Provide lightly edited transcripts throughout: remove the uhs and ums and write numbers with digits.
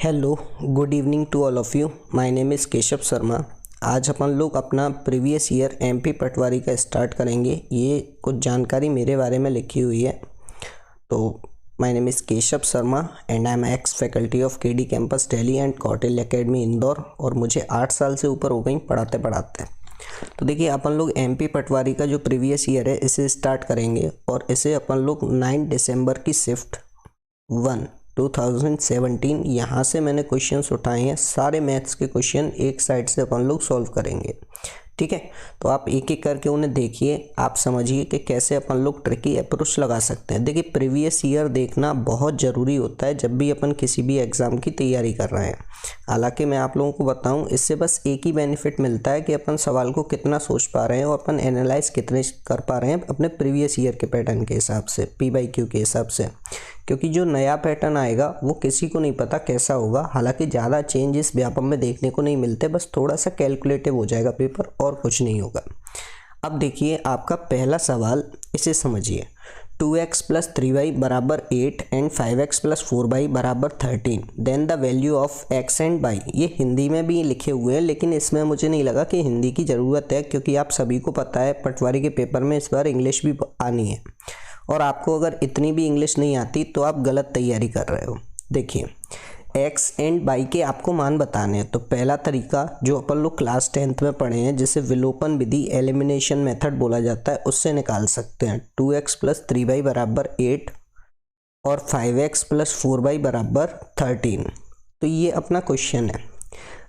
Hello, good evening to all of you. My name is Keshav Sharma. आज अपन लोग अपना प्रीवियस ईयर एमपी पटवारी का स्टार्ट करेंगे। ये कुछ जानकारी मेरे बारे में लिखी हुई है। तो my name is Keshav Sharma and I am x faculty of KD campus Delhi and Kautilya academy Indore. और मुझे 8 साल से ऊपर हो गई पढ़ाते पढ़ाते। तो देखिए, अपन लोग एमपी पटवारी का जो प्रीवियस ईयर है इसे स्टार्ट करेंगे और इसे अपन लोग 9 दिसंबर की शिफ्ट 1 2017 यहाँ से मैंने क्वेश्चंस उठाए हैं। सारे मैथ्स के क्वेश्चन एक साइड से अपन लोग सॉल्व करेंगे, ठीक है। तो आप एक एक करके उन्हें देखिए, आप समझिए कि कैसे अपन लोग ट्रिकी अप्रोच लगा सकते हैं। देखिए, प्रीवियस ईयर देखना बहुत ज़रूरी होता है जब भी अपन किसी भी एग्ज़ाम की तैयारी कर रहे हैं। हालांकि मैं आप लोगों को बताऊं, इससे बस एक ही बेनिफिट मिलता है कि अपन सवाल को कितना सोच पा रहे हैं और अपन एनालाइज कितने कर पा रहे हैं अपने प्रीवियस ईयर के पैटर्न के हिसाब से, P/Q के हिसाब से। क्योंकि जो नया पैटर्न आएगा वो किसी को नहीं पता कैसा होगा। हालांकि ज़्यादा चेंजेस व्यापक में देखने को नहीं मिलते, बस थोड़ा सा कैलकुलेटिव हो जाएगा पेपर और कुछ नहीं होगा। अब देखिए, आपका पहला सवाल, इसे समझिए। 2x + 3y = 8 and 5x + 4y = 13 then the value of x and y। ये हिंदी में भी लिखे हुए हैं, लेकिन इसमें मुझे नहीं लगा कि हिंदी की ज़रूरत है, क्योंकि आप सभी को पता है पटवारी के पेपर में इस बार इंग्लिश भी आनी है। और आपको अगर इतनी भी इंग्लिश नहीं आती तो आप गलत तैयारी कर रहे हो। देखिए, x एंड y के आपको मान बताने हैं। तो पहला तरीका जो अपन लोग क्लास 10th में पढ़े हैं, जिसे विलोपन विधि, एलिमिनेशन मेथड बोला जाता है, उससे निकाल सकते हैं। 2x + 3y = 8 और 5x + 4y = 13। तो ये अपना क्वेश्चन है।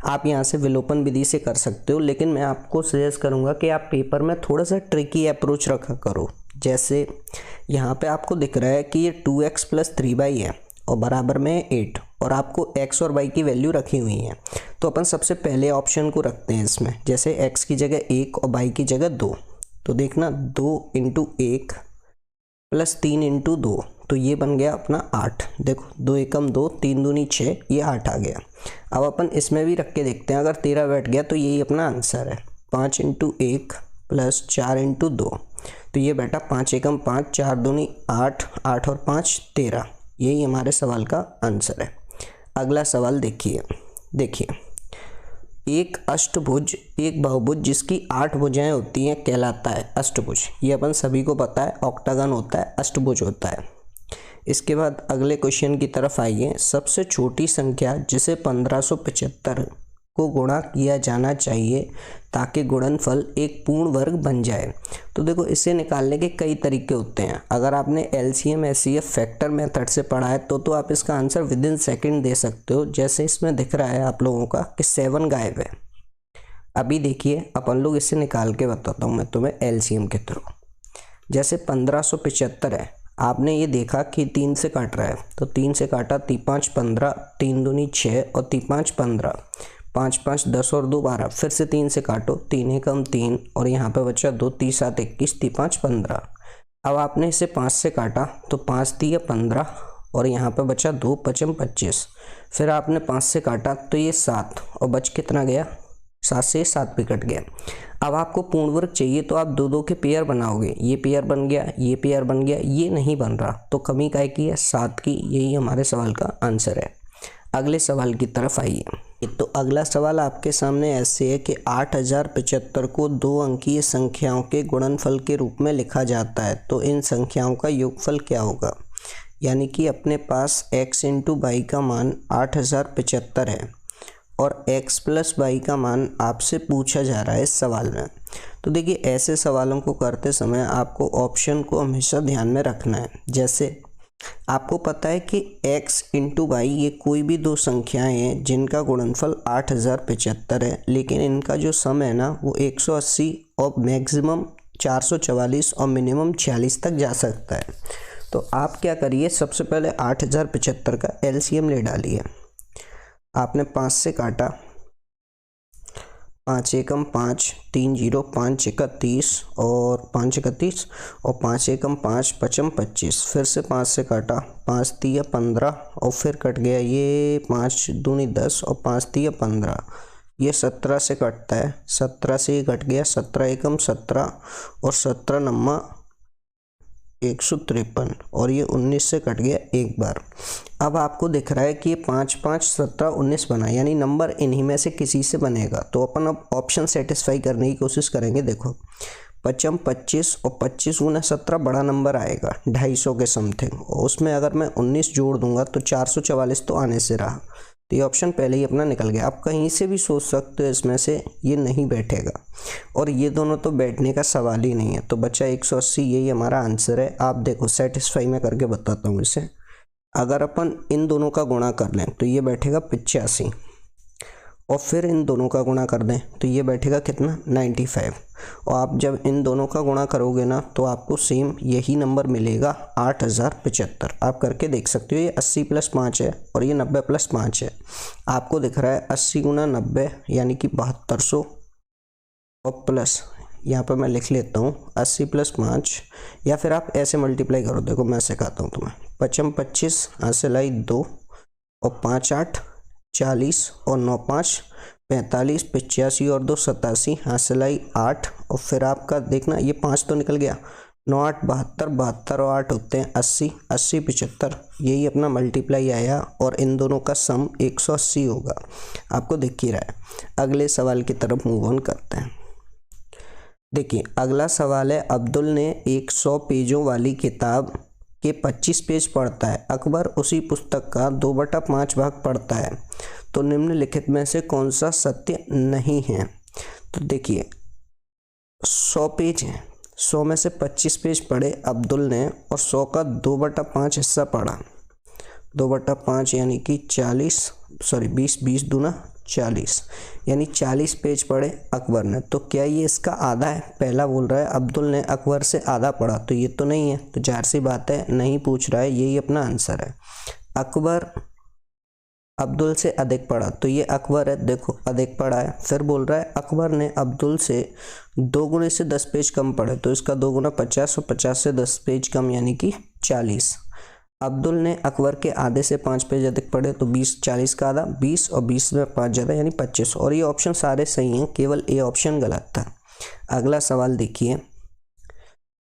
आप यहाँ से विलोपन विधि से कर सकते हो, लेकिन मैं आपको सजेस्ट करूँगा कि आप पेपर में थोड़ा सा ट्रिकी अप्रोच रखा करो। जैसे यहाँ पे आपको दिख रहा है कि ये 2x + 3y है और बराबर में 8, और आपको x और y की वैल्यू रखी हुई है। तो अपन सबसे पहले ऑप्शन को रखते हैं इसमें। जैसे x की जगह 1 और y की जगह 2। तो देखना, 2 × 1 + 3 × 2, तो ये बन गया अपना 8। देखो, 2 एकम 2, 3 दूनी 6, ये 8 आ गया। अब अपन इसमें भी रख के देखते हैं, अगर 13 बैठ गया तो यही अपना आंसर है। 5 × 1 + 4 × 2, तो ये बेटा 5 एकम 5, 4 दूनी 8, 8 और 5 13। यही हमारे सवाल का आंसर है। अगला सवाल देखिए, एक अष्टभुज, एक बहुभुज जिसकी 8 भुजाएं होती हैं कहलाता है अष्टभुज। ये अपन सभी को पता है, ऑक्टागन होता है, अष्टभुज होता है। इसके बाद अगले क्वेश्चन की तरफ आइए। सबसे छोटी संख्या जिसे 1575 को गुणा किया जाना चाहिए ताकि गुणनफल एक पूर्ण वर्ग बन जाए। तो देखो, इसे निकालने के कई तरीके होते हैं। अगर आपने LCM SCF फैक्टर मेथड से पढ़ा है तो आप इसका आंसर विदिन सेकंड दे सकते हो। जैसे इसमें दिख रहा है आप लोगों का कि 7 गायब है। अभी देखिए, अपन लोग इसे निकाल के बताता हूँ मैं तुम्हें LCM के थ्रू। जैसे 1575 है, आपने ये देखा कि 3 से काट रहा है, तो 3 से काटा, 3 × 5 = 15, 3 दूनी 6 और 3 × 5 = 15, 5 × 5 = 10 और 2 = 12। फिर से 3 से काटो, 3 एकम 3 और यहाँ पे बचा 2, 3 × 7 = 21, 3 × 5 = 15। अब आपने इसे 5 से काटा तो 5 × 3 = 15 और यहाँ पे बचा 2, 5 × 25। फिर आपने 5 से काटा तो ये 7 और बच कितना गया, 7 से 7 भी कट गया। अब आपको पूर्ण वर्ग चाहिए तो आप 2-2 के पेयर बनाओगे। ये पेयर बन गया, ये पेयर बन गया, ये नहीं बन रहा, तो कमी काय की है, 7 की। यही हमारे सवाल का आंसर है। अगले सवाल की तरफ आइए। तो अगला सवाल आपके सामने ऐसे है कि 8075 को 2 अंकीय संख्याओं के गुणनफल के रूप में लिखा जाता है, तो इन संख्याओं का योगफल क्या होगा। यानी कि अपने पास x × y का मान 8075 है और x + y का मान आपसे पूछा जा रहा है इस सवाल में। तो देखिए, ऐसे सवालों को करते समय आपको ऑप्शन को हमेशा ध्यान में रखना है। जैसे आपको पता है कि x × y ये कोई भी 2 संख्याएं हैं जिनका गुणनफल 8075 है, लेकिन इनका जो सम है ना वो 180 और मैक्सिमम 444 और मिनिमम 46 तक जा सकता है। तो आप क्या करिए, सबसे पहले 8075 का LCM ले डालिए। आपने 5 से काटा, 5 एकम 5, 3 0, 5 × 31 और 5 × 31 और 5 एकम 5, 5 × 25। फिर से 5 से काटा, 5 × 3 = 15 और फिर कट गया ये 5 दूनी 10 और 5 × 3 = 15। ये 17 से कटता है, 17 से ये कट गया, 17 एकम 17 और 17 नम्मा 153 और ये 19 से कट गया एक बार। अब आपको दिख रहा है कि ये 5 5 17 19 बना, यानी नंबर इन्हीं में से किसी से बनेगा। तो अपन अब ऑप्शन सेटिस्फाई करने की कोशिश करेंगे। देखो 55 25 और 25 गुना 17 बड़ा नंबर आएगा 250 के समथिंग, और उसमें अगर मैं 19 जोड़ दूंगा तो 444 तो आने से रहा। तो ये ऑप्शन पहले ही अपना निकल गया। आप कहीं से भी सोच सकते हो इसमें से ये नहीं बैठेगा, और ये दोनों तो बैठने का सवाल ही नहीं है। तो बच्चा 180, यही हमारा आंसर है। आप देखो सेटिस्फाई में करके बताता हूँ इसे। अगर अपन इन दोनों का गुणा कर लें तो ये बैठेगा 85, और फिर इन दोनों का गुणा कर दें तो ये बैठेगा कितना 95। और आप जब इन दोनों का गुणा करोगे ना तो आपको सेम यही नंबर मिलेगा 8075। आप करके देख सकते हो। ये 80 + 5 है और ये 90 + 5 है। आपको दिख रहा है 80 गुना 90 यानी कि 7200, और प्लस यहाँ पर मैं लिख लेता हूँ 80 + 5, या फिर आप ऐसे मल्टीप्लाई करो। देखो मैं सिखाता हूँ तुम्हें। 55 25 यहाँ से लाई 2, और 5 8 40, और 9 5 45, 85 और 2 87, यहाँ से लाई 8, और फिर आपका देखना ये 5 तो निकल गया। 9 8 72, 72 और 8 होते हैं 80, 80 75, यही अपना मल्टीप्लाई आया, और इन दोनों का सम 180 होगा। आपको दिख ही रहा है। अगले सवाल की तरफ मूव ऑन करते हैं। देखिए अगला सवाल है, अब्दुल ने 100 पेजों वाली किताब के 25 पेज पढ़ता है। अकबर उसी पुस्तक का 2/5 भाग पढ़ता है। तो निम्नलिखित में से कौन सा सत्य नहीं है? तो देखिए 100 पेज हैं, 100 में से 25 पेज पढ़े अब्दुल ने, और 100 का 2/5 हिस्सा पढ़ा। 2/5 यानी कि 20 20 दूना 40, यानी 40 पेज पढ़े अकबर ने। तो क्या ये इसका आधा है? पहला बोल रहा है अब्दुल ने अकबर से आधा पढ़ा, तो ये तो नहीं है। तो जाहिर सी बात है नहीं पूछ रहा है, यही अपना आंसर है। अकबर अब्दुल से अधिक पढ़ा, तो ये अकबर है, देखो अधिक पढ़ा है। फिर बोल रहा है अकबर ने अब्दुल से 2 गुने से 10 पेज कम पढ़े, तो इसका 2 गुना 50, और 50 से 10 पेज कम यानी कि 40। अब्दुल ने अकबर के आधे से 5 पेज अधिक पढ़े, तो 20 40 का आधा 20, और 20 में 5 ज़्यादा यानी 25। और ये ऑप्शन सारे सही हैं, केवल ए ऑप्शन गलत था। अगला सवाल देखिए,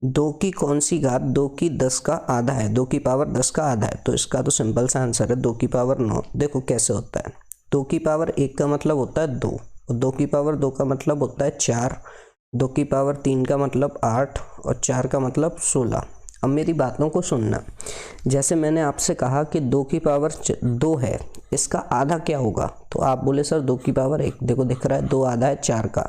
2 की कौन सी घात 2 की 10 का आधा है? 2 की पावर 10 का आधा है, तो इसका तो सिंपल सा आंसर है 2 की पावर 9। देखो कैसे होता है। 2 की पावर 1 का मतलब होता है 2, और 2 की पावर 2 का मतलब होता है 4, 2 की पावर 3 का मतलब 8, और 4 का मतलब 16। अब मेरी बातों को सुनना। जैसे मैंने आपसे कहा कि 2 की पावर 2 है, इसका आधा क्या होगा? तो आप बोले सर 2 की पावर 1, देखो दिख रहा है 2 आधा है 4 का।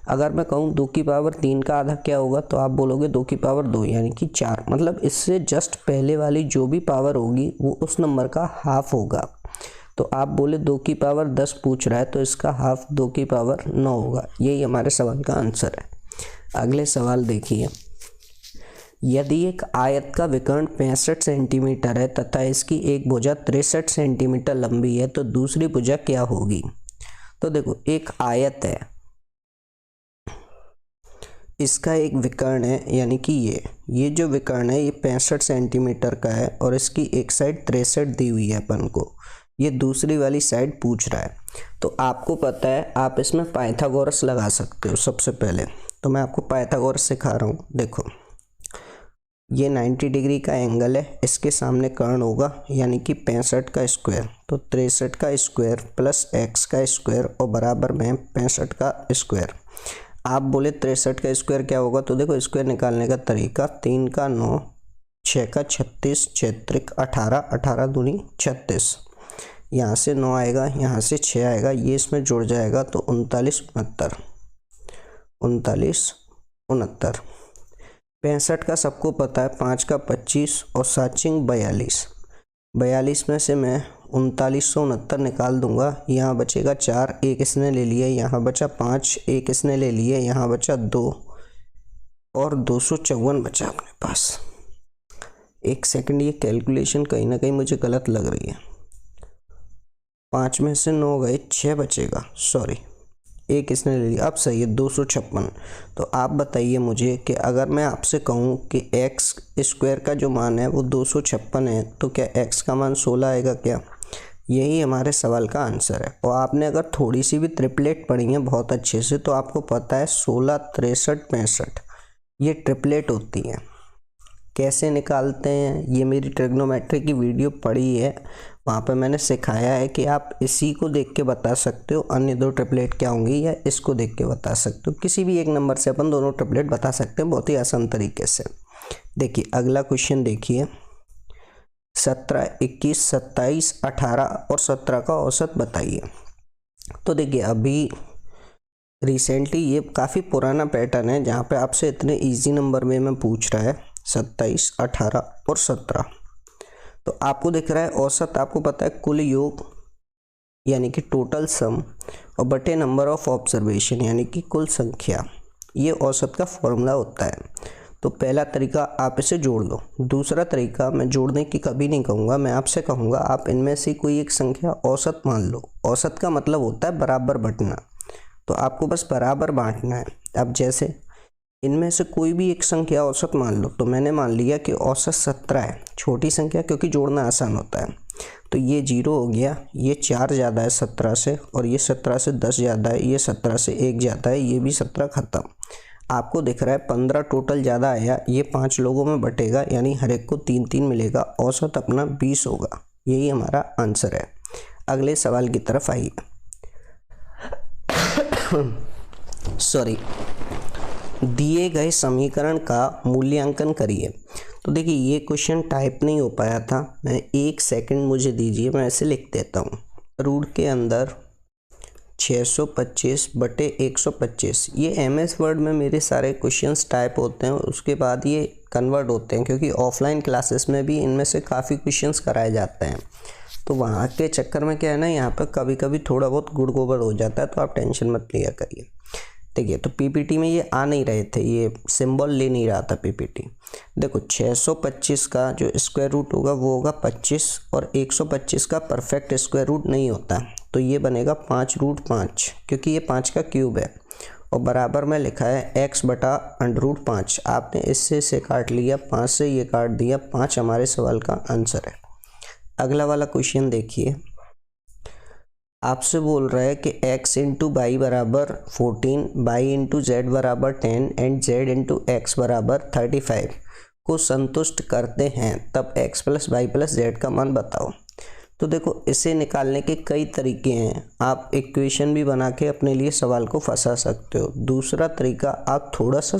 अगर मैं कहूँ 2 की पावर 3 का आधा क्या होगा, तो आप बोलोगे 2 की पावर 2 यानी कि 4। मतलब इससे जस्ट पहले वाली जो भी पावर होगी वो उस नंबर का हाफ होगा। तो आप बोले 2 की पावर 10 पूछ रहा है, तो इसका हाफ 2 की पावर 9 होगा। यही हमारे सवाल का आंसर है। अगले सवाल देखिए, यदि एक आयत का विकर्ण 65 सेंटीमीटर है तथा इसकी एक भुजा 63 सेंटीमीटर लंबी है, तो दूसरी भुजा क्या होगी? तो देखो एक आयत है, इसका एक विकर्ण है, यानी कि ये जो विकर्ण है ये 65 सेंटीमीटर का है, और इसकी एक साइड 63 दी हुई है अपन को। ये दूसरी वाली साइड पूछ रहा है। तो आपको पता है आप इसमें पाइथागोरस लगा सकते हो। सबसे पहले तो मैं आपको पाइथागोरस सिखा रहा हूँ। देखो ये 90 डिग्री का एंगल है, इसके सामने कर्ण होगा यानी कि 65 का स्क्वायर, तो 63 का स्क्वायर प्लस x का स्क्वायर और बराबर में 65 का स्क्वायर। आप बोले 63 का स्क्वायर क्या होगा? तो देखो स्क्वायर निकालने का तरीका, 3 का 9, 6 का 36, 6 त्रिक 18, 18 दूनी 36। यहाँ से 9 आएगा, यहाँ से 6 आएगा, ये इसमें जुड़ जाएगा तो 39 69। 65 का सबको पता है, 5 का 25 और 7 42। 42 में से मैं 3969 निकाल दूंगा। यहाँ बचेगा 4, एक इसने ले लिया, यहाँ बचा 5, एक इसने ले लिया, यहाँ बचा 2, और 254 बचा अपने पास। एक सेकंड, ये कैलकुलेशन कहीं ना कहीं मुझे गलत लग रही है। 5 में से 9 गए, 6 बचेगा, सॉरी एक इसने ले लिया, अब सही है 256। तो आप बताइए मुझे कि अगर मैं आपसे कहूँ कि एक्स स्क्वायर का जो मान है वो 256 है, तो क्या एक्स का मान 16 आएगा क्या? यही हमारे सवाल का आंसर है। और आपने अगर थोड़ी सी भी ट्रिपलेट पढ़ी है बहुत अच्छे से, तो आपको पता है 16 63 65 ये ट्रिपलेट होती हैं। कैसे निकालते हैं ये मेरी ट्रिग्नोमेट्री की वीडियो पड़ी है, वहाँ पे मैंने सिखाया है कि आप इसी को देख के बता सकते हो अन्य दो ट्रिपलेट क्या होंगी, या इसको देख के बता सकते हो। किसी भी एक नंबर से अपन दोनों ट्रिपलेट बता सकते हैं बहुत ही आसान तरीके से। देखिए अगला क्वेश्चन देखिए, 17, 21, 27, 18 और 17 का औसत बताइए। तो देखिए अभी रिसेंटली ये काफ़ी पुराना पैटर्न है जहाँ पे आपसे इतने इजी नंबर में पूछ रहा है 27, 18 और 17। तो आपको दिख रहा है औसत, आपको पता है कुल योग यानी कि टोटल सम और बटे नंबर ऑफ ऑब्जर्वेशन यानी कि कुल संख्या, ये औसत का फॉर्मूला होता है। तो पहला तरीका आप इसे जोड़ लो। दूसरा तरीका मैं जोड़ने की कभी नहीं कहूँगा, मैं आपसे कहूँगा आप इनमें से कोई एक संख्या औसत मान लो। औसत का मतलब होता है बराबर बंटना, तो आपको बस बराबर बांटना है। अब जैसे इनमें से कोई भी एक संख्या औसत मान लो, तो मैंने मान लिया कि औसत 17 है, छोटी संख्या क्योंकि जोड़ना आसान होता है। तो ये 0 हो गया, ये 4 ज़्यादा है 17 से, और ये 17 से 10 ज़्यादा है, ये 17 से 1 ज़्यादा है, ये भी 17 ख़त्म। आपको दिख रहा है 15 टोटल ज़्यादा आया, ये 5 लोगों में बटेगा यानी हर एक को 3-3 मिलेगा, औसत अपना 20 होगा। यही हमारा आंसर है। अगले सवाल की तरफ आइए। सॉरी, दिए गए समीकरण का मूल्यांकन करिए। तो देखिए ये क्वेश्चन टाइप नहीं हो पाया था, मैं 1 सेकंड मुझे दीजिए, मैं ऐसे लिख देता हूँ। रूट के अंदर 625 बटे 125, ये MS वर्ड में मेरे सारे क्वेश्चंस टाइप होते हैं, उसके बाद ये कन्वर्ट होते हैं, क्योंकि ऑफलाइन क्लासेस में भी इनमें से काफ़ी क्वेश्चंस कराए जाते हैं। तो वहाँ के चक्कर में क्या है ना, यहाँ पर कभी कभी थोड़ा बहुत गुड़ गोबर हो जाता है, तो आप टेंशन मत लिया करिए। देखिए तो PPT में ये आ नहीं रहे थे, ये सिंबल ले नहीं रहा था PPT। देखो 625 का जो स्क्वायर रूट होगा वो होगा 25, और 125 का परफेक्ट स्क्वायर रूट नहीं होता, तो ये बनेगा 5√5, क्योंकि ये 5 का क्यूब है, और बराबर में लिखा है x बटा √5। आपने इससे से काट लिया, 5 से ये काट दिया, 5 हमारे सवाल का आंसर है। अगला वाला क्वेश्चन देखिए, आपसे बोल रहा है कि x इंटू वाई बराबर 14, वाई इंटू जेड बराबर 10 एंड जेड इंटू एक्स बराबर 35 को संतुष्ट करते हैं, तब x plus Y plus Z का मान बताओ। तो देखो इसे निकालने के कई तरीके हैं, आप इक्वेशन भी बना के अपने लिए सवाल को फंसा सकते हो। दूसरा तरीका, आप थोड़ा सा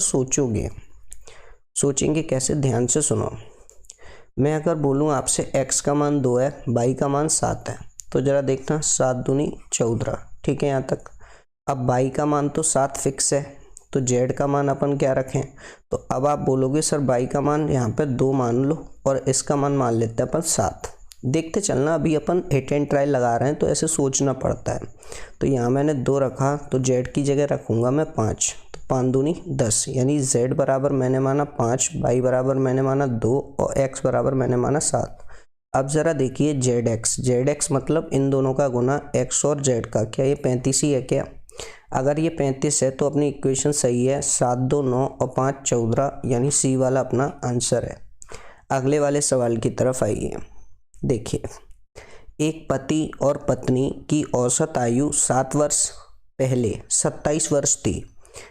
सोचेंगे कैसे, ध्यान से सुनो। मैं अगर बोलूँ आपसे x का मान 2 है, y का मान 7 है, तो ज़रा देखना 7 दूनी 14, ठीक है यहाँ तक। अब y का मान तो 7 फिक्स है, तो z का मान अपन क्या रखें। तो अब आप बोलोगे सर y का मान यहाँ पे 2 मान लो और इसका मान मान लेते हैं अपन 7। देखते चलना, अभी अपन हिट एंड ट्रायल लगा रहे हैं तो ऐसे सोचना पड़ता है। तो यहाँ मैंने 2 रखा, तो z की जगह रखूँगा मैं 5, तो 5 दूनी 10, यानी z बराबर मैंने माना 5, y बराबर मैंने माना 2 और x बराबर मैंने माना 7। अब ज़रा देखिए जेड एक्स मतलब इन दोनों का गुना x और z का, क्या ये 35 ही है क्या। अगर ये 35 है तो अपनी इक्वेशन सही है, 7 2 9 और 5 14, यानी C वाला अपना आंसर है। अगले वाले सवाल की तरफ आइए। देखिए एक पति और पत्नी की औसत आयु 7 वर्ष पहले 27 वर्ष थी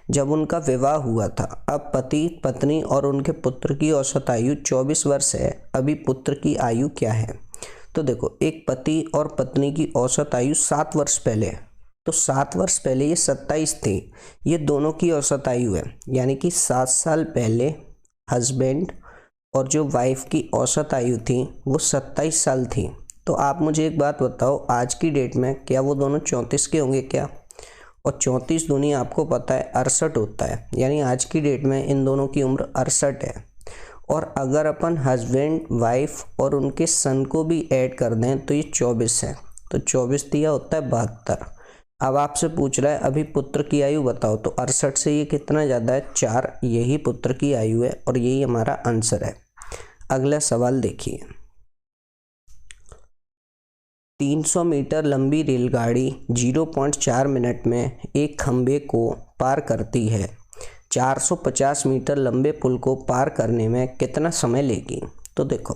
जब उनका विवाह हुआ था। अब पति पत्नी और उनके पुत्र की औसत आयु 24 वर्ष है, अभी पुत्र की आयु क्या है। तो देखो एक पति और पत्नी की औसत आयु 7 वर्ष पहले, तो 7 वर्ष पहले ये 27 थी, ये दोनों की औसत आयु है, यानी कि 7 साल पहले हस्बैंड और जो वाइफ की औसत आयु थी वो 27 साल थी। तो आप मुझे एक बात बताओ, आज की डेट में क्या वो दोनों 34 के होंगे क्या। और 34 दूनी आपको पता है 68 होता है, यानी आज की डेट में इन दोनों की उम्र 68 है। और अगर अपन हस्बैंड वाइफ और उनके सन को भी ऐड कर दें तो ये 24 है, तो 24 दिया होता है 72। अब आपसे पूछ रहा है अभी पुत्र की आयु बताओ, तो 68 से ये कितना ज़्यादा है 4, यही पुत्र की आयु है और यही हमारा आंसर है। अगला सवाल देखिए, 300 मीटर लंबी रेलगाड़ी 0.4 मिनट में एक खंभे को पार करती है, 450 मीटर लंबे पुल को पार करने में कितना समय लेगी। तो देखो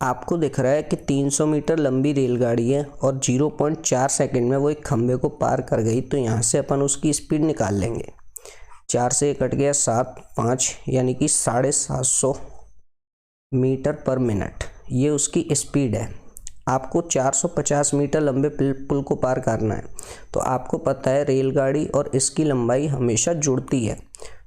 आपको दिख रहा है कि 300 मीटर लंबी रेलगाड़ी है और 0.4 सेकंड में वो एक खंभे को पार कर गई, तो यहाँ से अपन उसकी स्पीड निकाल लेंगे। 4 से कट गया 7, 5 यानी कि 750 मीटर पर मिनट, ये उसकी स्पीड है। आपको 450 मीटर लंबे पुल को पार करना है। तो आपको पता है रेलगाड़ी और इसकी लंबाई हमेशा जुड़ती है।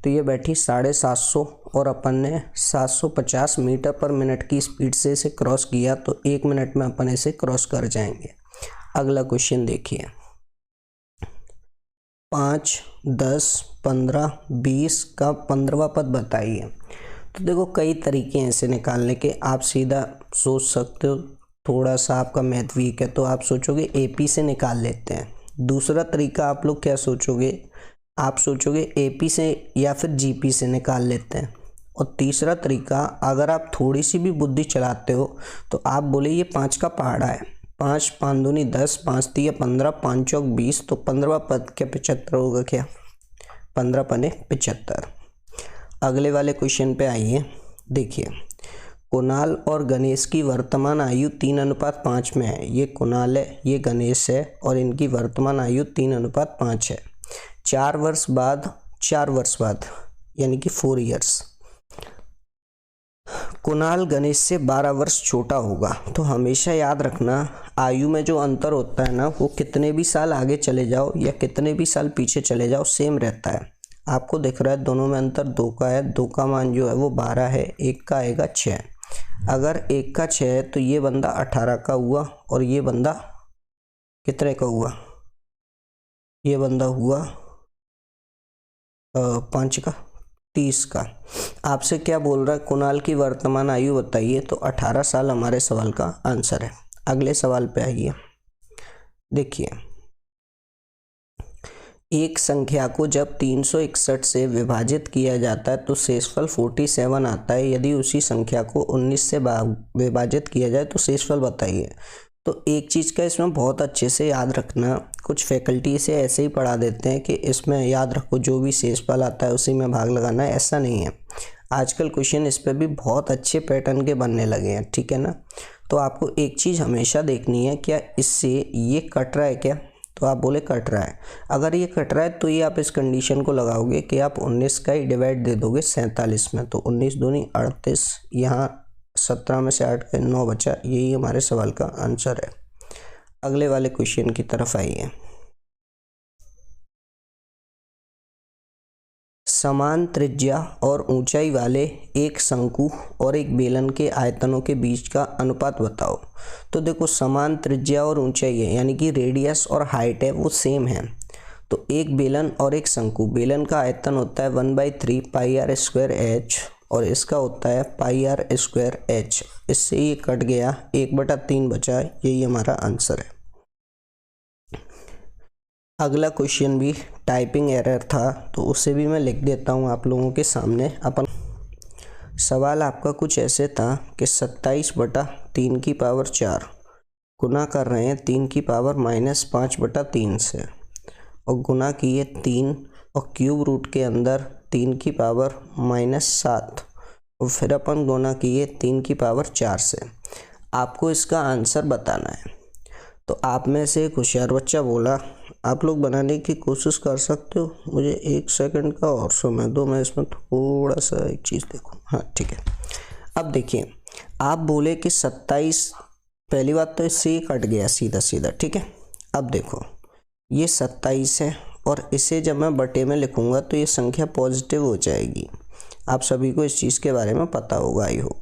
तो ये बैठी 750 और अपन ने 750 मीटर पर मिनट की स्पीड से इसे क्रॉस किया, तो 1 मिनट में अपन इसे क्रॉस कर जाएंगे। अगला क्वेश्चन देखिए, 5, 10, 15, 20 का 15वां पद बताइए। तो देखो कई तरीके हैं इसे निकालने के। आप सीधा सोच सकते हो, थोड़ा सा आपका मैथ वीक है तो आप सोचोगे एपी से निकाल लेते हैं। दूसरा तरीका आप लोग क्या सोचोगे, आप सोचोगे एपी से या फिर जीपी से निकाल लेते हैं। और तीसरा तरीका, अगर आप थोड़ी सी भी बुद्धि चलाते हो तो आप बोले ये 5 का पहाड़ा है, 5 5 दूनी 10, 5 तिया 15, 5 चौक 20, तो 15वां पद क्या 75 होगा क्या? 15 पने 75। अगले वाले क्वेश्चन पे आइए। देखिए, कुणाल और गणेश की वर्तमान आयु 3:5 में है। ये कुणाल है, ये गणेश है, और इनकी वर्तमान आयु 3:5 है। 4 वर्ष बाद यानी कि 4 ईयर्स कुणाल गणेश से 12 वर्ष छोटा होगा। तो हमेशा याद रखना, आयु में जो अंतर होता है ना, वो कितने भी साल आगे चले जाओ या कितने भी साल पीछे चले जाओ सेम रहता है। आपको दिख रहा है दोनों में अंतर 2 का है। 2 का मान जो है वो 12 है, 1 का आएगा 6। अगर 1 का 6 है तो ये बंदा 18 का हुआ और ये बंदा कितने का हुआ? ये बंदा हुआ 5 का 30 का। आपसे क्या बोल रहा है, कुणाल की वर्तमान आयु बताइए। तो 18 साल हमारे सवाल का आंसर है। अगले सवाल पे आइए। देखिए, एक संख्या को जब 361 से विभाजित किया जाता है तो शेषफल 47 आता है। यदि उसी संख्या को 19 से विभाजित किया जाए तो शेषफल बताइए। तो एक चीज़ का इसमें बहुत अच्छे से याद रखना, कुछ फैकल्टी से ऐसे ही पढ़ा देते हैं कि इसमें याद रखो जो भी शेषफल आता है उसी में भाग लगाना है, ऐसा नहीं है। आजकल क्वेश्चन इस पर भी बहुत अच्छे पैटर्न के बनने लगे हैं, ठीक है ना। तो आपको एक चीज़ हमेशा देखनी है, क्या इससे ये कट रहा है क्या? तो आप बोले कट रहा है। अगर ये कट रहा है तो ये आप इस कंडीशन को लगाओगे कि आप 19 का ही डिवाइड दे दोगे 47 में। तो 19 दूनी 38, यहाँ 17 में से 8 के 9 बचा। यही हमारे सवाल का आंसर है। अगले वाले क्वेश्चन की तरफ आइए। समान त्रिज्या और ऊंचाई वाले एक शंकु और एक बेलन के आयतनों के बीच का अनुपात बताओ। तो देखो, समान त्रिज्या और ऊंचाई है, यानी कि रेडियस और हाइट है वो सेम है। तो एक बेलन और एक शंकु, बेलन का आयतन होता है 1/3 πr²h और इसका होता है πr²h। इससे ये कट गया, 1/3 बचा। यही हमारा आंसर है। अगला क्वेश्चन भी टाइपिंग एरर था तो उसे भी मैं लिख देता हूँ आप लोगों के सामने। अपन सवाल आपका कुछ ऐसे था कि 27/3 की पावर 4 गुना कर रहे हैं 3 की पावर -5/3 से, और गुना किए 3 और क्यूब रूट के अंदर 3 की पावर -7 और फिर अपन गुना किए 3 की पावर 4 से। आपको इसका आंसर बताना है। तो आप में से एक होशियार बच्चा बोला, आप लोग बनाने की कोशिश कर सकते हो, मुझे 1 सेकंड का और समय दो, मैं इसमें थोड़ा सा एक चीज़ देखूँ। हाँ ठीक है। अब देखिए, आप बोले कि 27, पहली बात तो इससे ही कट गया सीधा सीधा, ठीक है। अब देखो, ये 27 है और इसे जब मैं बटे में लिखूँगा तो ये संख्या पॉजिटिव हो जाएगी। आप सभी को इस चीज़ के बारे में पता होगा, आई होप।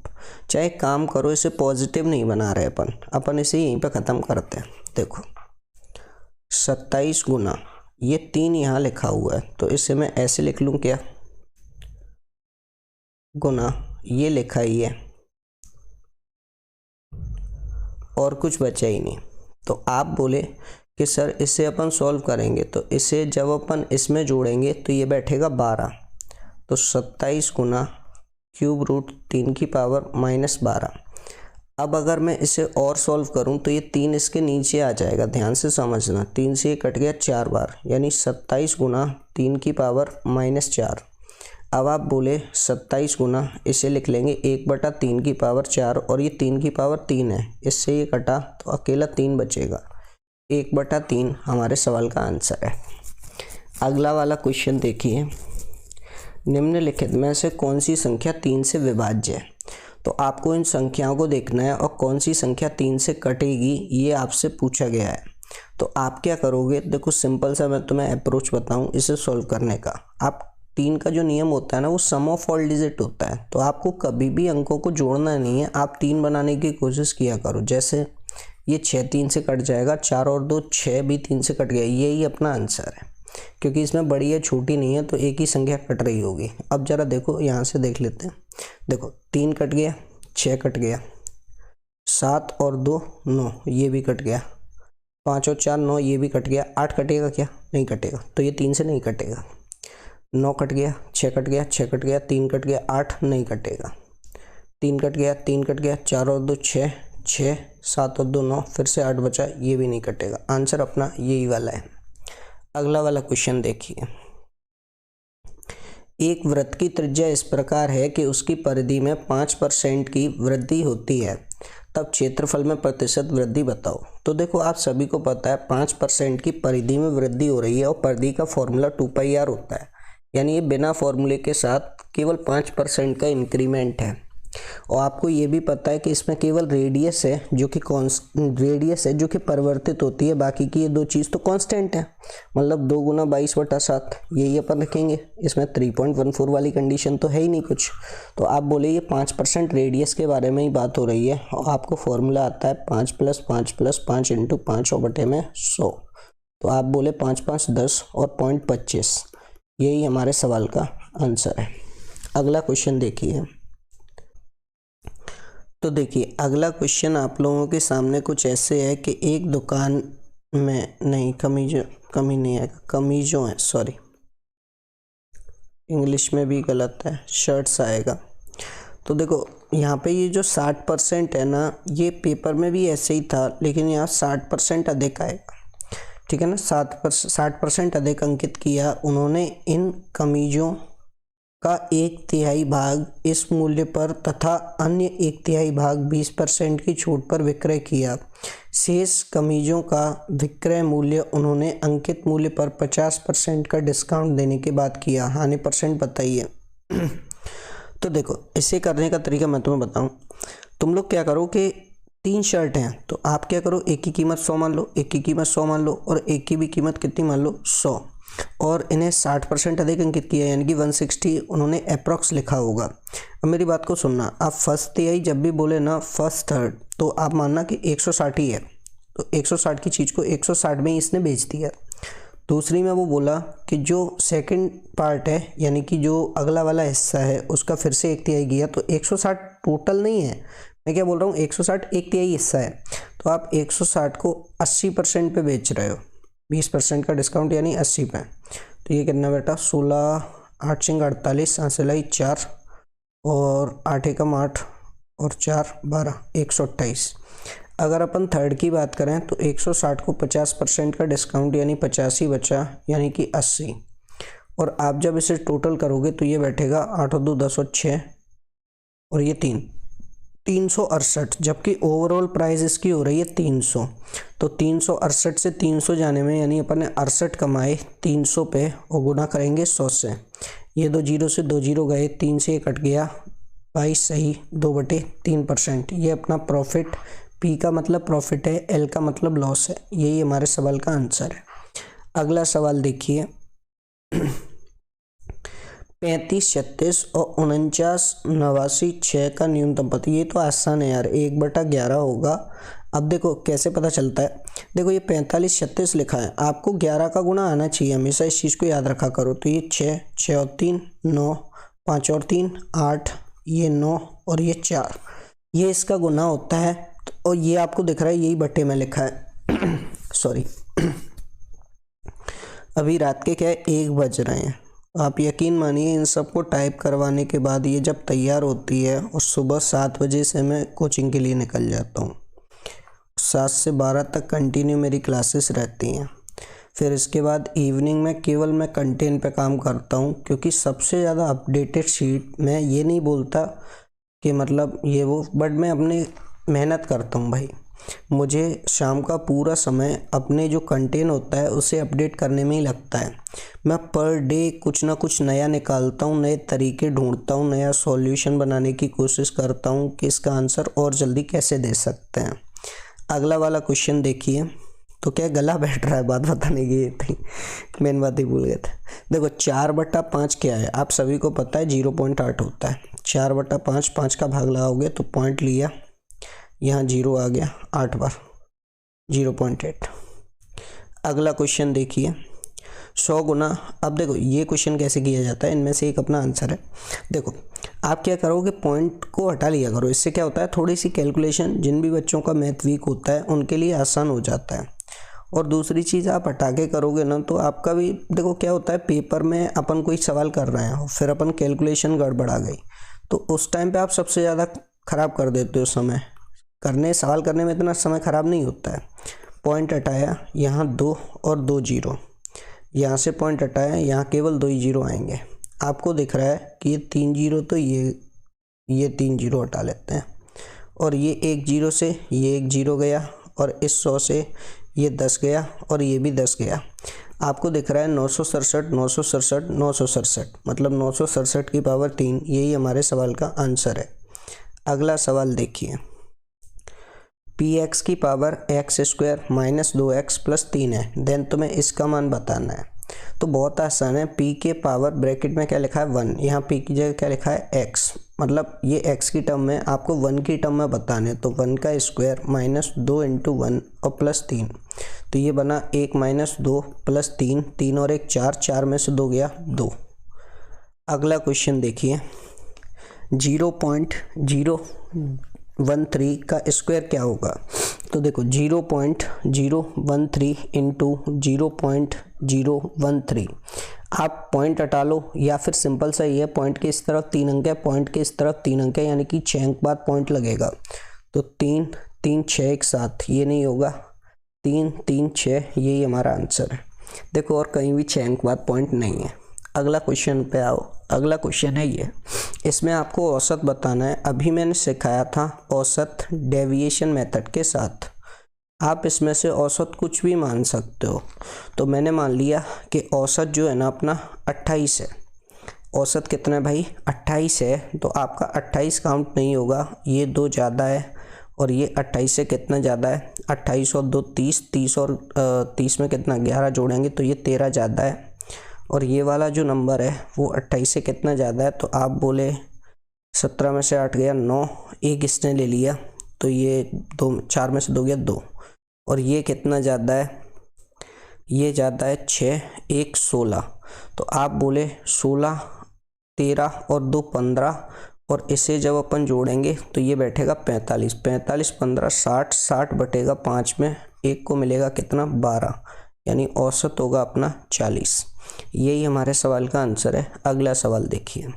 चाहे काम करो, इसे पॉजिटिव नहीं बना रहे अपन इसे यहीं पे ख़त्म करते हैं। देखो, 27 गुना ये 3 यहाँ लिखा हुआ है तो इसे मैं ऐसे लिख लूँ क्या, गुना ये लिखा ही है और कुछ बचा ही नहीं। तो आप बोले कि सर इसे अपन सॉल्व करेंगे, तो इसे जब अपन इसमें जोड़ेंगे तो ये बैठेगा 12। तो 27 गुना क्यूब रूट 3 की पावर -12। अब अगर मैं इसे और सॉल्व करूं तो ये 3 इसके नीचे आ जाएगा, ध्यान से समझना। 3 से ये कट गया 4 बार, यानी 27 गुना 3 की पावर -4। अब आप बोले 27 गुना, इसे लिख लेंगे 1/3 की पावर 4 और ये 3 की पावर 3 है, इससे ये कटा तो अकेला 3 बचेगा। 1/3 हमारे सवाल का आंसर है। अगला वाला क्वेश्चन देखिए, निम्नलिखित में से कौन सी संख्या 3 से विभाज्य है। तो आपको इन संख्याओं को देखना है और कौन सी संख्या 3 से कटेगी ये आपसे पूछा गया है। तो आप क्या करोगे, देखो सिंपल सा मैं तुम्हें अप्रोच बताऊं इसे सॉल्व करने का। आप 3 का जो नियम होता है ना वो सम ऑफ ऑल डिजिट होता है, तो आपको कभी भी अंकों को जोड़ना नहीं है, आप 3 बनाने की कोशिश किया करो। जैसे ये 6 3 से कट जाएगा, 4 और 2 6 भी 3 से कट गया, यही अपना आंसर है, क्योंकि इसमें बड़ी है छोटी नहीं है तो एक ही संख्या कट रही होगी। अब जरा देखो यहाँ से देख लेते हैं, देखो 3 कट गया, 6 कट गया, 7 और 2 9 ये भी कट गया, 5 और 4 9 ये भी कट गया, 8 कटेगा क्या, नहीं कटेगा, तो ये 3 से नहीं कटेगा। 9 कट गया, 6 कट गया, 6 कट गया, 3 कट गया, 8 नहीं कटेगा, 3 कट गया, 3 कट गया, 4 और 2 6 6, 7 और 2 9, फिर से 8 बचा, ये भी नहीं कटेगा। आंसर अपना यही वाला है। अगला वाला क्वेश्चन देखिए, एक वृत्त की त्रिज्या इस प्रकार है कि उसकी परिधि में 5% की वृद्धि होती है, तब क्षेत्रफल में प्रतिशत वृद्धि बताओ। तो देखो आप सभी को पता है 5% की परिधि में वृद्धि हो रही है और परिधि का फॉर्मूला 2πr होता है, यानी ये बिना फॉर्मूले के साथ केवल 5% का इंक्रीमेंट है। और आपको ये भी पता है कि इसमें केवल रेडियस है जो कि परिवर्तित होती है, बाकी की ये दो चीज़ तो कांस्टेंट है, मतलब 2 गुना 22/7 यही अपन रखेंगे। इसमें 3.14 वाली कंडीशन तो है ही नहीं कुछ। तो आप बोले ये 5% रेडियस के बारे में ही बात हो रही है और आपको फॉर्मूला आता है 5 + 5 + 5 × 5/100। तो आप बोले 5 5 10 और 0.25, यही हमारे सवाल का आंसर है। अगला क्वेश्चन देखिए, तो देखिए अगला क्वेश्चन आप लोगों के सामने कुछ ऐसे है कि एक दुकान में नहीं कमीजों है, सॉरी इंग्लिश में भी गलत है, शर्ट्स आएगा। तो देखो यहाँ पे ये जो 60% है ना, ये पेपर में भी ऐसे ही था, लेकिन यहाँ 60% अधिक आएगा, ठीक है ना। 60% अधिक अंकित किया उन्होंने इन कमीजों का 1/3 भाग इस मूल्य पर तथा अन्य 1/3 भाग 20% की छूट पर विक्रय किया। शेष कमीजों का विक्रय मूल्य उन्होंने अंकित मूल्य पर 50% का डिस्काउंट देने के बाद किया। हानि परसेंट बताइए। तो देखो इसे करने का तरीका मैं तुम्हें बताऊं। तुम लोग क्या करो कि 3 शर्ट हैं, तो आप क्या करो, एक की कीमत 100 मान लो, एक की कीमत 100 मान लो और एक की भी कीमत कितनी मान लो 100, और इन्हें 60% अधिक अंकित किया, यानी कि 160 उन्होंने अप्रॉक्स लिखा होगा। अब मेरी बात को सुनना, आप फर्स्ट तिहाई जब भी बोले ना, फर्स्ट थर्ड, तो आप मानना कि 160 ही है, तो 160 की चीज़ को 160 में ही इसने बेच दिया। दूसरी में वो बोला कि जो सेकंड पार्ट है, यानी कि जो अगला वाला हिस्सा है, उसका फिर से 1/3 किया, तो 160 टोटल नहीं है, मैं क्या बोल रहा हूँ, 160 1/3 हिस्सा है, तो आप 160 को 80% पे बेच रहे हो, 20% का डिस्काउंट यानी 80 पे। तो ये कितना बेटा, 16 8 सिंग 48, 4 और 8 एकम 8 और 4 12, 128। अगर अपन थर्ड की बात करें तो 160 को 50% का डिस्काउंट यानी 85 बचा, यानी कि 80, और आप जब इसे टोटल करोगे तो ये बैठेगा 8 और 2 10 और 6 और ये 368, जबकि ओवरऑल प्राइस इसकी हो रही है 300। तो 368 से 300 जाने में, यानी अपन ने 68 कमाए 300 पे और गुना करेंगे 100 से, ये 2 जीरो से 2 जीरो गए, 3 से कट गया 22 सही, 2/3%। ये अपना प्रॉफिट, पी का मतलब प्रॉफिट है, एल का मतलब लॉस है। यही हमारे सवाल का आंसर है। अगला सवाल देखिए, 35 36 और 49 89 6 का न्यूनतम पद। ये तो आसान है यार, 1/11 होगा। अब देखो कैसे पता चलता है, देखो ये 45 36 लिखा है, आपको 11 का गुना आना चाहिए, हमेशा इस चीज़ को याद रखा करो। तो ये 6 6 और 3 9, 5 और 3 8, ये 9 और ये 4, ये इसका गुना होता है। और ये आपको दिख रहा है, यही बट्टे में लिखा है सॉरी अभी रात के क्या है, 1 बज रहे हैं। आप यकीन मानिए इन सबको टाइप करवाने के बाद ये जब तैयार होती है, और सुबह 7 बजे से मैं कोचिंग के लिए निकल जाता हूँ, 7 से 12 तक कंटिन्यू मेरी क्लासेस रहती हैं। फिर इसके बाद इवनिंग में केवल मैं कंटेंट पे काम करता हूँ, क्योंकि सबसे ज़्यादा अपडेटेड शीट, मैं ये नहीं बोलता कि मतलब ये वो, बट मैं अपने मेहनत करता हूँ भाई। मुझे शाम का पूरा समय अपने जो कंटेंट होता है उसे अपडेट करने में ही लगता है। मैं पर डे कुछ ना कुछ नया निकालता हूँ, नए तरीके ढूंढता हूँ, नया सॉल्यूशन बनाने की कोशिश करता हूँ कि इसका आंसर और जल्दी कैसे दे सकते हैं। अगला वाला क्वेश्चन देखिए। तो क्या गला बैठ रहा है, बात बताने की थी, मेन बात ही भूल गए थे। देखो 4/5 क्या है, आप सभी को पता है 0.8 होता है। 4/5, 5 का भाग लगाओगे तो पॉइंट लिया, यहाँ 0 आ गया, 8 बार 0.8। अगला क्वेश्चन देखिए 100 गुना। अब देखो ये क्वेश्चन कैसे किया जाता है, इनमें से एक अपना आंसर है। देखो आप क्या करोगे, पॉइंट को हटा लिया करो। इससे क्या होता है, थोड़ी सी कैलकुलेशन जिन भी बच्चों का मैथ वीक होता है उनके लिए आसान हो जाता है। और दूसरी चीज़ आप हटा के करोगे ना तो आपका भी देखो क्या होता है, पेपर में अपन कोई सवाल कर रहे हैं फिर अपन कैलकुलेशन गड़बड़ा गई तो उस टाइम पे आप सबसे ज़्यादा ख़राब कर देते हो समय। सवाल करने में इतना समय ख़राब नहीं होता है। पॉइंट हटाया, यहाँ 2 और 2 0, यहाँ से पॉइंट हटाया, यहाँ केवल 2 ही 0 आएंगे। आपको दिख रहा है कि ये 3 0, तो ये 3 0 हटा लेते हैं। और ये 1 0 से ये 1 0 गया, और इस 100 से ये 10 गया, और ये भी 10 गया। आपको दिख रहा है 967 967 967, मतलब 967 की पावर 3। यही हमारे सवाल का आंसर है। अगला सवाल देखिए। px की पावर x² - 2x + 3 है, देन तुम्हें इसका मान बताना है। तो बहुत आसान है। p के पावर ब्रैकेट में क्या लिखा है 1, यहाँ p की जगह क्या लिखा है x, मतलब ये x की टर्म में आपको 1 की टर्म में बताने। तो 1 का स्क्वायर -2 × 1 और +3, तो ये बना 1 - 2 + 3, 3 और 1 4, 4 में से 2 गया 2। अगला क्वेश्चन देखिए। 0.013 का स्क्वायर क्या होगा। तो देखो 0.013 × 0.013, आप पॉइंट हटा लो या फिर सिंपल सा ही है, पॉइंट के इस तरफ 3 अंक है, पॉइंट के इस तरफ 3 अंक है, यानी कि 6 अंक बाद पॉइंट लगेगा। तो 3 3 6 एक साथ, ये नहीं होगा, 3 3 6, यही हमारा आंसर है। देखो और कहीं भी 6 अंक बाद पॉइंट नहीं है। अगला क्वेश्चन पे आओ। अगला क्वेश्चन है ये, इसमें आपको औसत बताना है। अभी मैंने सिखाया था औसत डेविएशन मेथड के साथ। आप इसमें से औसत कुछ भी मान सकते हो। तो मैंने मान लिया कि औसत जो है ना अपना 28 है। औसत कितना है भाई, 28 है। तो आपका 28 काउंट नहीं होगा, ये 2 ज़्यादा है, और ये 28 से कितना ज़्यादा है, 28 और 2 30, 30 और 30 में कितना 11 जोड़ेंगे तो ये 13 ज़्यादा है। और ये वाला जो नंबर है वो 28 से कितना ज़्यादा है, तो आप बोले 17 में से 8 गया 9, एक इसने ले लिया, तो ये 2 4 में से 2 गया 2। और ये कितना ज़्यादा है, ये ज़्यादा है 6, 1 16, तो आप बोले 16 13 और 2 15, और इसे जब अपन जोड़ेंगे तो ये बैठेगा 45, 45 15 60, 60 बटेगा 5 में, एक को मिलेगा कितना 12, यानी औसत होगा अपना 40। यही हमारे सवाल का आंसर है। अगला सवाल देखिए।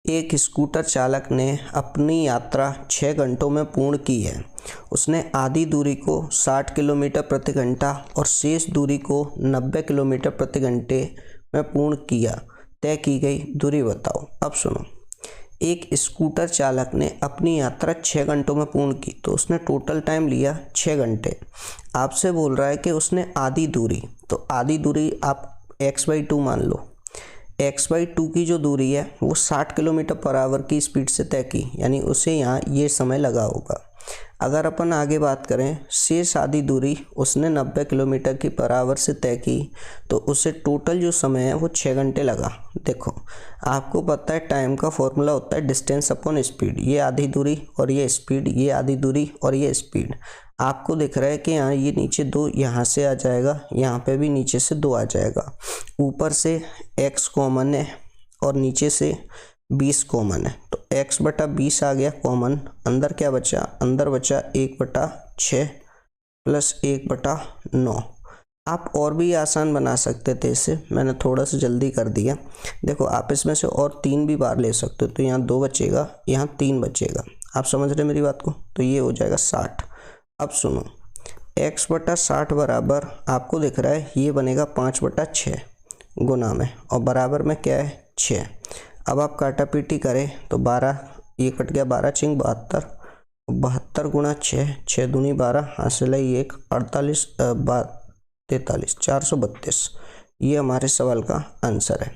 एक स्कूटर चालक ने अपनी यात्रा 6 घंटों में पूर्ण की है। उसने आधी दूरी को 60 किलोमीटर प्रति घंटा और शेष दूरी को 90 किलोमीटर प्रति घंटे में पूर्ण किया। तय की गई दूरी बताओ। अब सुनो, एक स्कूटर चालक ने अपनी यात्रा 6 घंटों में पूर्ण की, तो उसने टोटल टाइम लिया 6 घंटे। आपसे बोल रहा है कि उसने आधी दूरी, तो आधी दूरी आप x/2 मान लो। x/2 की जो दूरी है वो 60 किलोमीटर पर आवर की स्पीड से तय की, यानी उसे यहाँ ये समय लगा होगा। अगर अपन आगे बात करें, शेष आधी दूरी उसने 90 किलोमीटर की पर आवर से तय की, तो उसे टोटल जो समय है वो 6 घंटे लगा। देखो आपको पता है टाइम का फॉर्मूला होता है डिस्टेंस अपॉन स्पीड। ये आधी दूरी और ये स्पीड, ये आधी दूरी और ये स्पीड। आपको दिख रहा है कि यहाँ ये नीचे 2 यहाँ से आ जाएगा, यहाँ पे भी नीचे से 2 आ जाएगा। ऊपर से x कॉमन है और नीचे से 20 कॉमन है, तो x/20 आ गया कॉमन। अंदर क्या बचा, अंदर बचा 1/6 प्लस 1/9। आप और भी आसान बना सकते थे इसे, मैंने थोड़ा सा जल्दी कर दिया। देखो आप इसमें से और 3 भी बार ले सकते हो, तो यहाँ 2 बचेगा, यहाँ 3 बचेगा। आप समझ रहे मेरी बात को, तो ये हो जाएगा 60। अब सुनो, x/60 बराबर आपको दिख रहा है ये बनेगा 5/6 गुना में, और बराबर में क्या है 6। अब आप काटा पीटी करें तो 12, ये कट गया 12 × 72, 72 गुणा 6, 6 दूनी 12, हासिल है 1, 48 43, 432। ये हमारे सवाल का आंसर है।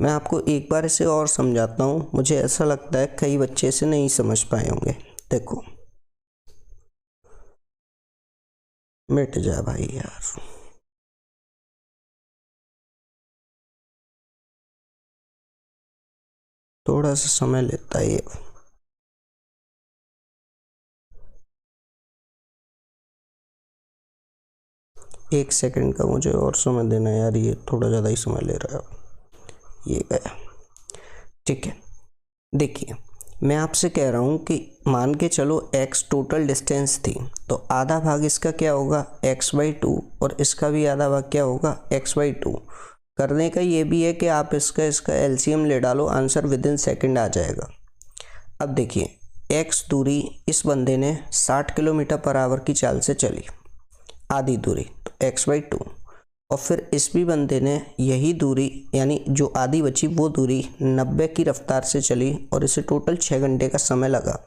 मैं आपको एक बार इसे और समझाता हूँ, मुझे ऐसा लगता है कई बच्चे इसे नहीं समझ पाए होंगे। देखो, मिट जा भाई यार, थोड़ा सा समय लेता है ये। एक सेकंड का मुझे और समय देना यार, ये थोड़ा ज़्यादा ही समय ले रहा है। ये गया, ठीक है। देखिए, मैं आपसे कह रहा हूँ कि मान के चलो x टोटल डिस्टेंस थी, तो आधा भाग इसका क्या होगा x/2, और इसका भी आधा भाग क्या होगा x/2। करने का ये भी है कि आप इसका एलसीएम ले डालो, आंसर विद इन सेकेंड आ जाएगा। अब देखिए, x दूरी इस बंदे ने 60 किलोमीटर पर आवर की चाल से चली, आधी दूरी, तो x/2। और फिर इस भी बंदे ने यही दूरी, यानी जो आधी बची वो दूरी 90 की रफ्तार से चली, और इसे टोटल 6 घंटे का समय लगा।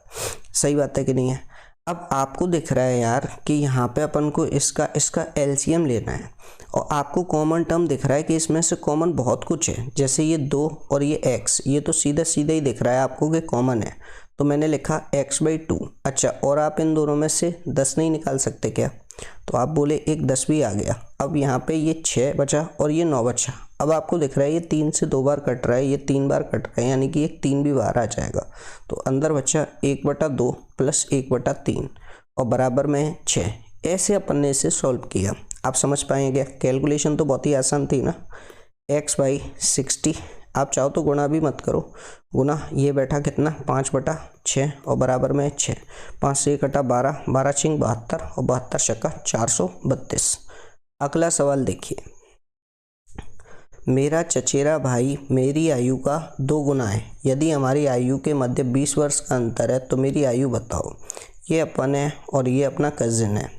सही बात है कि नहीं है? अब आपको दिख रहा है यार कि यहाँ पे अपन को इसका एलसीएम लेना है, और आपको कॉमन टर्म दिख रहा है कि इसमें से कॉमन बहुत कुछ है, जैसे ये 2 और ये x, ये तो सीधा सीधा ही दिख रहा है आपको कि कॉमन है, तो मैंने लिखा x/2। अच्छा, और आप इन दोनों में से 10 नहीं निकाल सकते क्या? तो आप बोले एक 10 भी आ गया। अब यहाँ पे ये 6 बचा और ये 9 बचा। अब आपको दिख रहा है ये 3 से 2 बार कट रहा है, ये 3 बार कट रहा है, यानी कि एक 3 भी बाहर आ जाएगा। तो अंदर बचा 1/2 प्लस 1/3 और बराबर में 6। ऐसे अपन ने इसे सॉल्व किया। आप समझ पाएंगे? कैलकुलेशन तो बहुत ही आसान थी ना। x/60, आप चाहो तो गुणा भी मत करो, गुना ये बैठा कितना 5/6 और बराबर में 6, 5 से 1 कटा 12, 12 छिंग 72 और 72 छक्का 432। अगला सवाल देखिए, मेरा चचेरा भाई मेरी आयु का 2 गुना है, यदि हमारी आयु के मध्य 20 वर्ष का अंतर है तो मेरी आयु बताओ। ये अपन है और ये अपना कजिन है।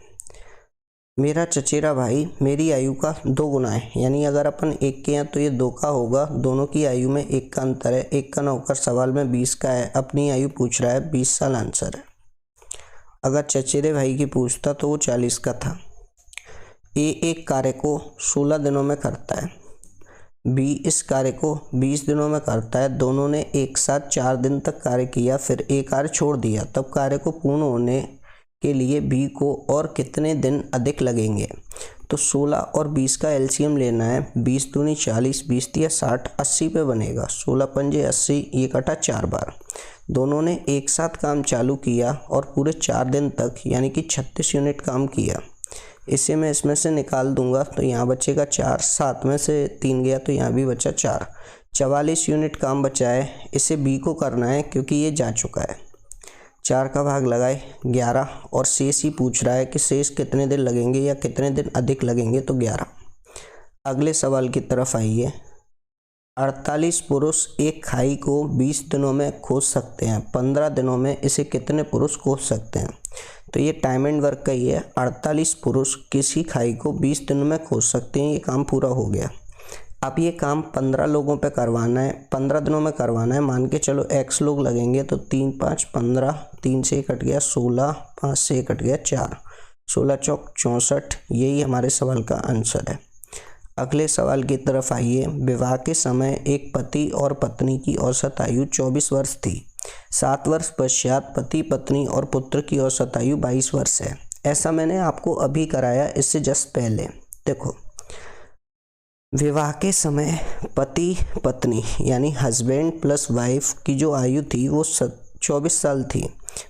मेरा चचेरा भाई मेरी आयु का 2 गुना है, यानी अगर अपन 1 के हैं तो ये 2 का होगा। दोनों की आयु में 1 का अंतर है, 1 का ना होकर सवाल में 20 का है। अपनी आयु पूछ रहा है, 20 साल आंसर है। अगर चचेरे भाई की पूछता तो वो 40 का था। ए एक कार्य को 16 दिनों में करता है, बी इस कार्य को 20 दिनों में करता है। दोनों ने एक साथ 4 दिन तक कार्य किया, फिर एक कार्य छोड़ दिया, तब कार्य को पूर्ण होने के लिए बी को और कितने दिन अधिक लगेंगे? तो 16 और 20 का एलसीएम लेना है। 20 दूनी 40, 20 दिया 60, 80 पे बनेगा। 16 पंजे 80, ये कटा 4 बार। दोनों ने एक साथ काम चालू किया और पूरे 4 दिन तक, यानी कि 36 यूनिट काम किया। इसे मैं इसमें से निकाल दूंगा तो यहाँ बचेगा 4, 7 में से 3 गया तो यहाँ भी बचा 4, 44 यूनिट काम बचा है। इसे बी को करना है क्योंकि ये जा चुका है। 4 का भाग लगाए 11 और शेष ही पूछ रहा है कि शेष कितने दिन लगेंगे या कितने दिन अधिक लगेंगे, तो 11। अगले सवाल की तरफ आइए। 48 पुरुष एक खाई को 20 दिनों में खोज सकते हैं, 15 दिनों में इसे कितने पुरुष खोज सकते हैं? तो ये टाइम एंड वर्क का ही है। 48 पुरुष किसी खाई को 20 दिनों में खोज सकते हैं, ये काम पूरा हो गया। अब ये काम 15 लोगों पे करवाना है, 15 दिनों में करवाना है। मान के चलो x लोग लगेंगे, तो 3 5 15, 3 से कट गया 16, 5 से कट गया 4, 16 चौक 64। यही हमारे सवाल का आंसर है। अगले सवाल की तरफ आइए। विवाह के समय एक पति और पत्नी की औसत आयु 24 वर्ष थी। 7 वर्ष पश्चात पति पत्नी और पुत्र की औसत आयु 22 वर्ष है। ऐसा मैंने आपको अभी कराया, इससे जस्ट पहले। देखो, विवाह के समय पति पत्नी यानी हस्बैंड प्लस वाइफ की जो आयु थी वो 24 साल थी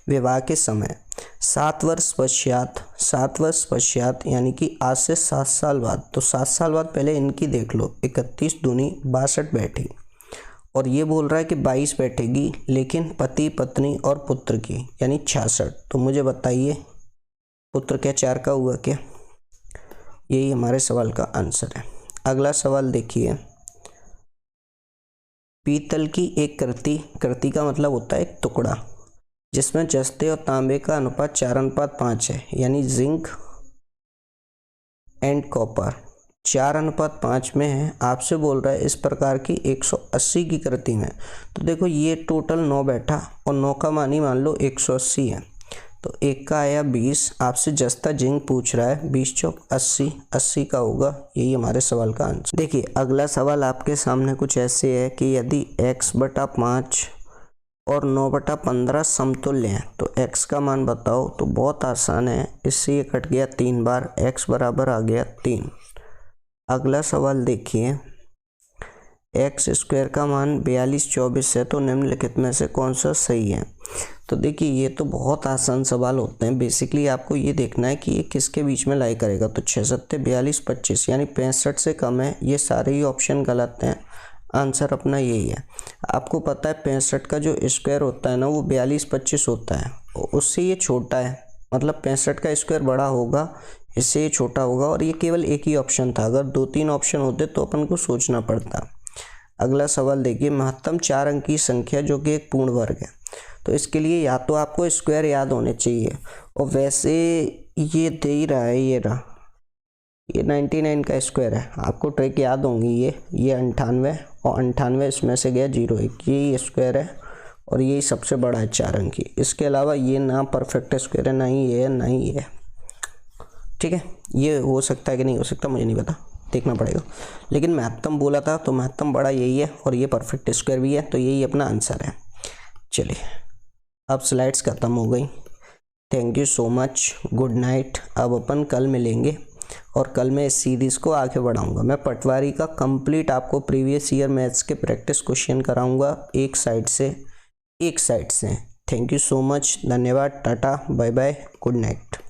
विवाह के समय। 7 वर्ष पश्चात यानी कि आज से 7 साल बाद, तो 7 साल बाद पहले इनकी देख लो। 31 दूनी 62 बैठी, और ये बोल रहा है कि 22 बैठेगी, लेकिन पति पत्नी और पुत्र की यानी 66। तो मुझे बताइए पुत्र क्या 4 का हुआ क्या? यही हमारे सवाल का आंसर है। अगला सवाल देखिए। पीतल की एक कृति का मतलब होता है एक टुकड़ा, जिसमें जस्ते और तांबे का अनुपात 4:5 है, यानी जिंक एंड कॉपर 4:5 में है। आपसे बोल रहा है इस प्रकार की 180 की कृति में। तो देखो, ये टोटल 9 बैठा और 9 का मान ही मान लो 180 है। तो 1 का आया 20। आपसे जस्ता जिंग पूछ रहा है 20 चौक 80, 80 का होगा, यही हमारे सवाल का आंसर। देखिए अगला सवाल आपके सामने कुछ ऐसे है कि यदि x/5 और 9/15 समतुल्य हैं तो x का मान बताओ। तो बहुत आसान है, इससे ये कट गया 3 बार, x बराबर आ गया 3। अगला सवाल देखिए, x² का मान 42/24 है, तो निम्नलिखित में से कौन सा सही है। तो देखिए ये तो बहुत आसान सवाल होते हैं। बेसिकली आपको ये देखना है कि ये किसके बीच में लाई करेगा। तो 6 सत्ते 42 25 यानी 65 से कम है। ये सारे ही ऑप्शन गलत हैं, आंसर अपना यही है। आपको पता है 65 का जो स्क्वायर होता है ना वो 42 25 होता है, उससे ये छोटा है, मतलब 65 का स्क्वायर बड़ा होगा, इससे ये छोटा होगा। और ये केवल एक ही ऑप्शन था, अगर 2-3 ऑप्शन होते तो अपन को सोचना पड़ता। अगला सवाल देखिए, महत्तम 4 अंक की संख्या जो कि एक पूर्ण वर्ग है। तो इसके लिए या तो आपको स्क्वायर याद होने चाहिए, और वैसे ये दे ही रहा है, ये रहा, ये 99 का स्क्वायर है, आपको ट्रिक याद होंगी। ये 98 और 98 इसमें से गया 0 1, यही स्क्वायर है और यही सबसे बड़ा है 4 अंक की। इसके अलावा ये ना परफेक्ट स्क्वायर है, ना ही ये है ना ही ये है। ठीक है, ये हो सकता है कि नहीं हो सकता मुझे नहीं पता, देखना पड़ेगा। लेकिन महत्तम बोला था तो महत्तम बड़ा यही है और ये परफेक्ट स्क्वायर भी है, तो यही अपना आंसर है। चलिए अब स्लाइड्स ख़त्म हो गई। Thank you so much, good night. अब अपन कल मिलेंगे और कल मैं इस सीरीज़ को आगे बढ़ाऊंगा। मैं पटवारी का कंप्लीट आपको प्रीवियस ईयर मैथ्स के प्रैक्टिस क्वेश्चन कराऊंगा, एक साइड से। थैंक यू सो मच, धन्यवाद, tata bye bye, good night.